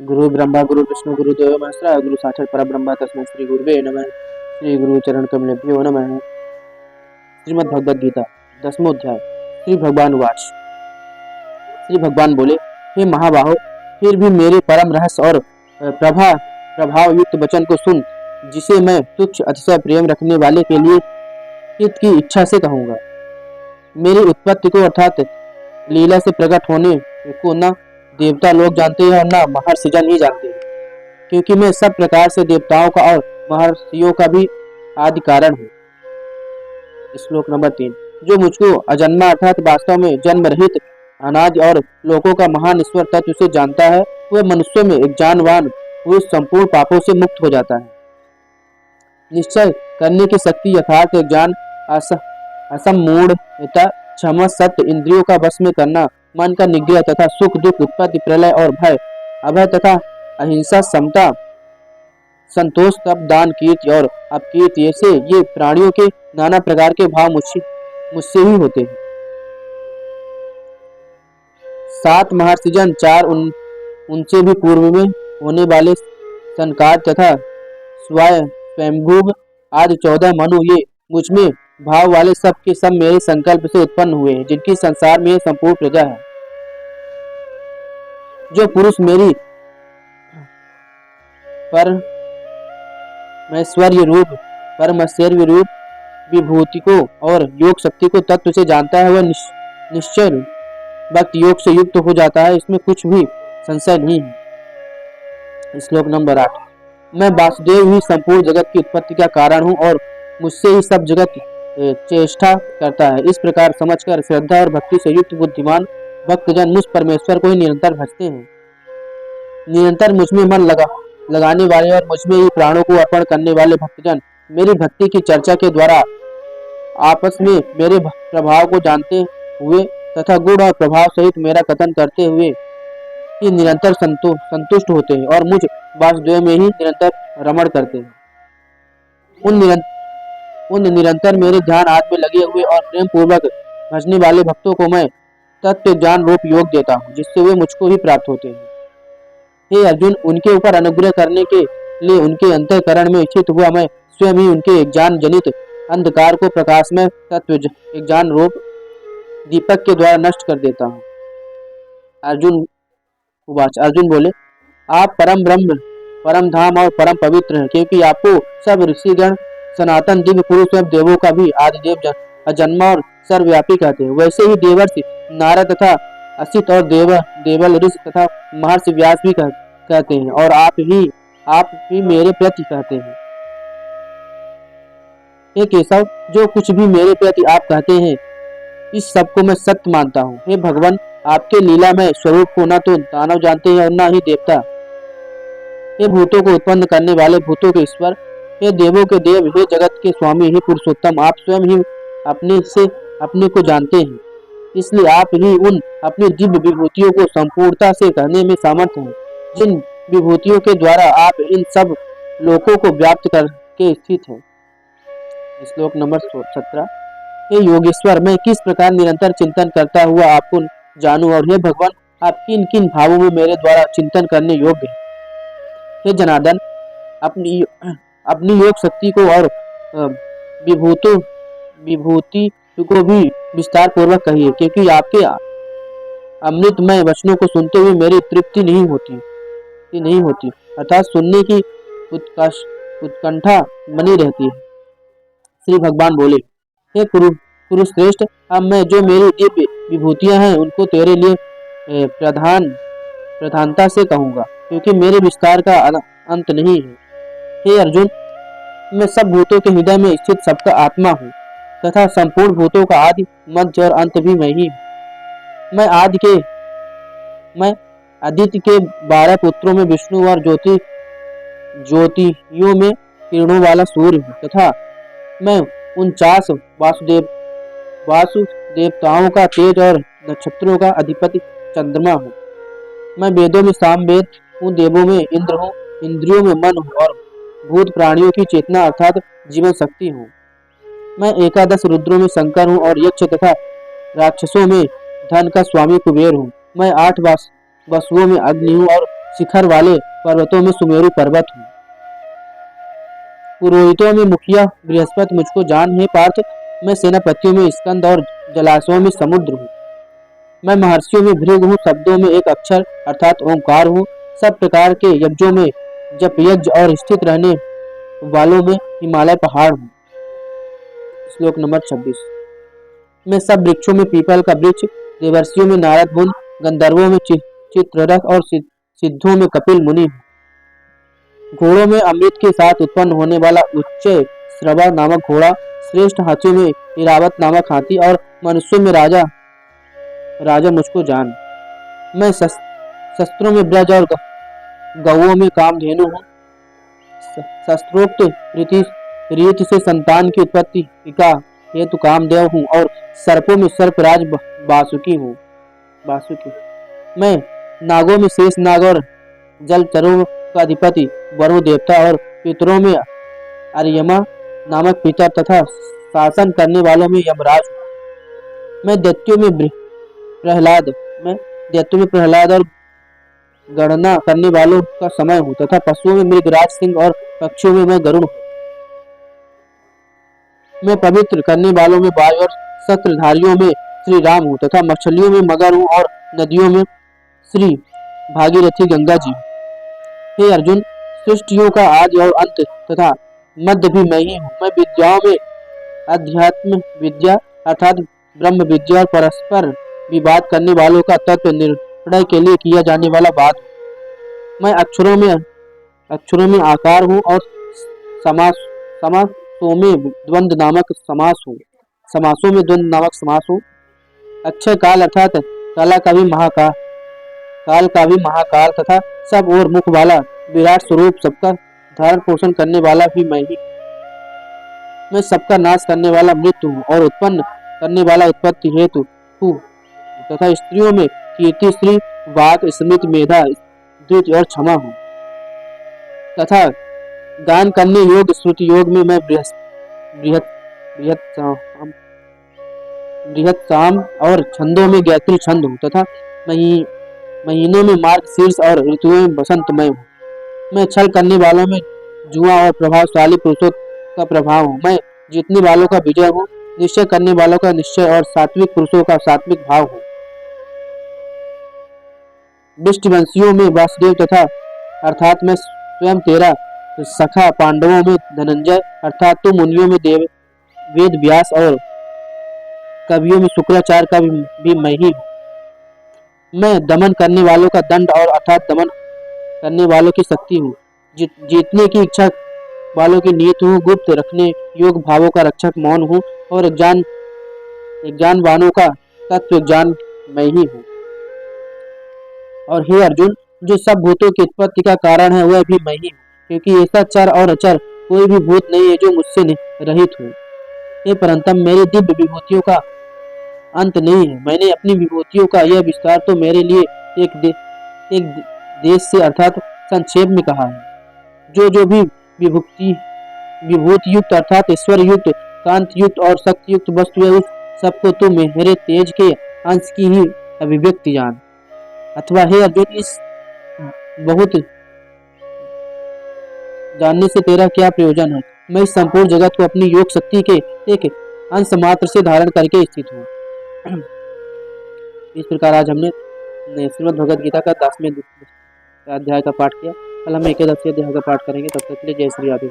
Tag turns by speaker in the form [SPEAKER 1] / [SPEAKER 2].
[SPEAKER 1] गुरु ब्रह्मा गुरु विष्णु गुरुदेव महेश्वरा गुरु साक्षात् परब्रह्म तस्मै श्री गुरुवे नमः। श्री गुरु चरण कमलेभ्यो नमः। श्रीमद् भगवद गीता 10वां अध्याय। श्री भगवान वाच। श्री भगवान बोले, हे महाबाहो, फिर भी मेरे परम रहस्य और प्रभाव युक्त वचन को सुन, जिसे मैं तुच्छ अतिशय प्रेम रखने वाले के लिए हित की इच्छा से कहूँगा। मेरी उत्पत्ति को अर्थात लीला से प्रकट होने को न देवता लोग जानते हैं और न महर्षिजन ही जानते हैं, क्योंकि मैं सब प्रकार से देवताओं का और महर्षियों का भी आदि कारण हूँ। श्लोक नंबर 3। जो मुझको अजन्मा अर्थात वास्तव में जन्म रहित अनादि और लोगों का महान ईश्वर तत्व से जानता है, वह मनुष्यों में एक जानवान हुए संपूर्ण पापों से मुक्त हो जाता है। निश्चय करने की शक्ति यथार्थ ज्ञान असमूढ़ता क्षमा सत्य इंद्रियों का वश में करना मन का निग्रह तथा सुख दुख उत्पत्ति प्रलय और भय अभय तथा अहिंसा समता संतोष तप दान कीर्ति और अपकीर्ति ऐसे ये प्राणियों के नाना प्रकार के भाव मुझसे ही होते हैं। 7 महर्षिजन 4 उनसे भी पूर्व में होने वाले सनकाद तथा स्वयंभू आदि 14 मनु ये मुझमें भाव वाले सब के सब मेरे संकल्प से उत्पन्न हुए हैं, जिनकी संसार में संपूर्ण प्रजा है। जो पुरुष मेरी परमैश्वर्य रूप विभूति को और योग शक्ति को तत्व से जानता है, वह निश्चय भक्ति योग से युक्त हो जाता है, इसमें कुछ भी संशय नहीं है। श्लोक नंबर 8। मैं वासुदेव ही संपूर्ण जगत की उत्पत्ति का कारण हूँ और मुझसे ही सब जगत चेष्टा करता है। इस प्रकार समझकर श्रद्धा और भक्ति से युक्त बुद्धिमान भक्तजन मुझ परमेश्वर को ही निरंतर भजते हैं। निरंतर मुझ में मन लगाने वाले और मुझ में ही प्राणों को अर्पण करने वाले भक्तजन मेरी भक्ति की चर्चा के द्वारा आपस में मेरे प्रभाव को जानते हुए तथा गुण और प्रभाव सहित मेरा कथन करते हुए ही निरंतर संतुष्ट होते हैं और मुझ वासुदेव में ही निरंतर रमण करते हैं। उन निरंतर मेरे ध्यान आदि में लगे हुए और प्रेम पूर्वक भजने वाले भक्तों को मैं तत्व ज्ञान रूप योग देता हूँ, जिससे वे मुझको ही प्राप्त होते हैं। हे अर्जुन, उनके ऊपर अनुग्रह करने के लिए उनके अंतःकरण में स्थित हुआ मैं स्वयं ही उनके ज्ञान जनित अंधकार को प्रकाश में तत्व ज्ञान रूप दीपक के द्वारा नष्ट कर देता हूँ। अर्जुन बोले, आप परम ब्रह्म परम धाम और परम पवित्र हैं, क्योंकि आपको सब ऋषिगण सनातन दिव्य पुरुष एवं देवों का भी आदिदेव अजन्मा और सर्वव्यापी कहते हैं। वैसे ही देवर्षि नारद तथा असित और देवल ऋषि तथा महर्षि व्यास भी कहते हैं, और आप ही मेरे प्रति कहते हैं। हे केशव, जो कुछ भी मेरे प्रति आप कहते हैं, इस सब को मैं सत्य मानता हूँ। हे भगवान, आपके लीला में स्वरूप को न तो दानव जानते हैं और न ही देवता। हे भूतों को उत्पन्न करने वाले भूतों के ईश्वर, हे देवों के देव, हे जगत के स्वामी, हे पुरुषोत्तम, आप स्वयं ही अपने को जानते हैं, इसलिए आप ही उन अपनी दिव्य विभूतियों को संपूर्णता से कहने में समर्थ हैं, जिन विभूतियों के द्वारा आप इन सब लोकों को व्याप्त करके स्थित हैं। श्लोक नंबर 17। हे योगेश्वर, मैं किस प्रकार निरंतर चिंतन करता हुआ आपको जानूं, और हे भगवान, आप किन किन भावों में मेरे द्वारा चिंतन करने योग्य हैं। हे जनार्दन, अपनी योग शक्ति को और विभूति को भी विस्तार पूर्वक कहिए, क्योंकि आपके अमृतमय वचनों को सुनते हुए मेरी तृप्ति नहीं होती अर्थात सुनने की उत्कंठा बनी रहती है। श्री भगवान बोले, हे कुरुश्रेष्ठ, अब मैं जो मेरी दिव्य विभूतियां हैं उनको तेरे लिए प्रधानता से कहूँगा, क्योंकि मेरे विस्तार का अंत नहीं है। हे अर्जुन, मैं सब भूतों के हृदय में स्थित सबका आत्मा हूँ तथा संपूर्ण भूतों का आदि मध्य और अंत भी मैं ही हूँ। मैं आदित्य के 12 पुत्रों में विष्णु और ज्योतियों में किरणों वाला सूर्य हूँ तथा मैं 49 वासुदेवताओं का तेज और नक्षत्रों का अधिपति चंद्रमा हूँ। मैं वेदों में सामवेद हूँ, देवों में इंद्र हूँ, इंद्रियों में मन हूँ और भूत प्राणियों की चेतना अर्थात जीवन शक्ति हूँ। मैं 11 रुद्रों में शंकर हूँ और यक्ष तथा राक्षसों में धन का स्वामी कुबेर हूँ। मैं 8 वसुओं में अग्नि हूँ और शिखर वाले पर्वतों में सुमेरु पर्वत हूँ। पुरोहितों में मुखिया बृहस्पति मुझको जान है पार्थ। मैं सेनापतियों में स्कंद और जलाशयों में समुद्र हूँ। मैं महर्षियों में भृगु हूँ, शब्दों में एक अक्षर अर्थात ओंकार हूँ। सब प्रकार के यज्ञों में जप यज्ञ और स्थित रहने वालों में हिमालय पहाड़ हूँ। श्लोक नंबर 26। मैं सब वृक्षों में पीपल का वृक्ष, देवर्षियों में नारद मुनि, गंधर्वों में चित्ररथ और सिद्धों में कपिल मुनि हूँ। घोड़ों में अमृत के साथ उत्पन्न होने वाला उच्च श्रवा नामक घोड़ा, श्रेष्ठ हाथियों में इरावत नामक हाथी और मनुष्यों में राजा राजा मुझको जान। मैं शस्त्रों में ब्रज और गौओं में कामधेनु हूँ। शास्त्रोक्त रीति से संतान की उत्पत्ति का हेतु कामदेव हूँ और सर्पों में सर्पराज वासुकी हूँ। मैं नागों में शेष नाग और जलचरों का अधिपति वरुण देवता और पितरों में अर्यमा नामक पितर तथा शासन करने वालों में यमराज हूँ। मैं दैत्यों में प्रहलाद और गणना करने वालों का समय हूँ तथा पशुओं में मृगराज सिंह और पक्षियों में मैं गरुड़ हूँ। मैं पवित्र करने वालों में वायु और शस्त्रधारियों में श्री राम हूँ तथा मछलियों में मगर हूँ और नदियों में श्री भागीरथी गंगा जी। हे अर्जुन, सृष्टियों का आदि और अंत तथा मध्य भी मैं ही हूँ। मैं विद्याओं में अध्यात्म विद्या अर्थात ब्रह्म विद्या और परस्पर विवाद करने वालों का तत्व निर्णय के लिए किया जाने वाला वाद हूँ। मैं अक्षरों में आकार हूँ और समासों में द्वंद्व नामक समास हूँ। अक्षय काल अर्थात काल का भी महाकाल तथा सब और मुख वाला विराट स्वरूप, सबका धारण पोषण करने वाला भी मैं ही। मैं सबका नाश करने वाला मृत्यु हूँ और उत्पन्न करने वाला उत्पत्ति हेतु हूँ तथा स्त्रियों में कीर्ति, श्री, वाक, स्मृति, मेधा, धृति और क्षमा हूँ तथा गान करने योग श्रुति योग में मैं बृहत साम और छंदों में गायत्री छंद हूँ तथा महीनों में मार्ग शीर्ष और ऋतुओं में बसंतमय हूँ। मैं छल करने वालों में जुआ और प्रभावशाली पुरुषों का प्रभाव हूँ। मैं जीतने वालों का विजय हूँ, निश्चय करने वालों का निश्चय और सात्विक पुरुषों का सात्विक भाव हूँ। वृष्टिवंशियों में वासुदेव तथा अर्थात मैं स्वयं तेरा सखा, पांडवों में धनंजय अर्थात तो मुनियों में वेद व्यास और कवियों में शुक्राचार्य का भी मैं ही हूँ। मैं दमन करने वालों का दंड और अर्थात दमन करने वालों की शक्ति हूँ। जीतने की इच्छा वालों की नीति हूँ। गुप्त रखने योग भावों का रक्षक मौन हूँ और ज्ञानवानों का तत्व ज्ञान मैं ही हूँ। और हे अर्जुन, जो सब भूतों की उत्पत्ति का कारण है वह भी मैं ही हूँ, क्योंकि ऐसा चर और अचर कोई भी भूत नहीं है जो मुझसे रहित हो। हे परंतप, मेरी दिव्य विभूतियों का अंत नहीं है। मैंने अपनी विभूतियों का यह विस्तार तो मेरे लिए एक देश से अर्थात संक्षेप में कहा है। जो भी विभूति युक्त अर्थात ईश्वर युक्त, कांति युक्त और शक्ति युक्त वस्तु है, उस सबको तो मेरे तेज के अंश की ही अभिव्यक्ति जान। अथवा हे अर्जुन, इस बहुत जानने से तेरा क्या प्रयोजन है? मैं इस संपूर्ण जगत को अपनी योग शक्ति के एक अंश मात्र से धारण करके स्थित हूँ। इस प्रकार आज हमने श्रीमद् भगवद गीता का 10वें अध्याय का पाठ किया। कल हम 11वें अध्याय का पाठ करेंगे। तब तक के लिए जय श्री राधे।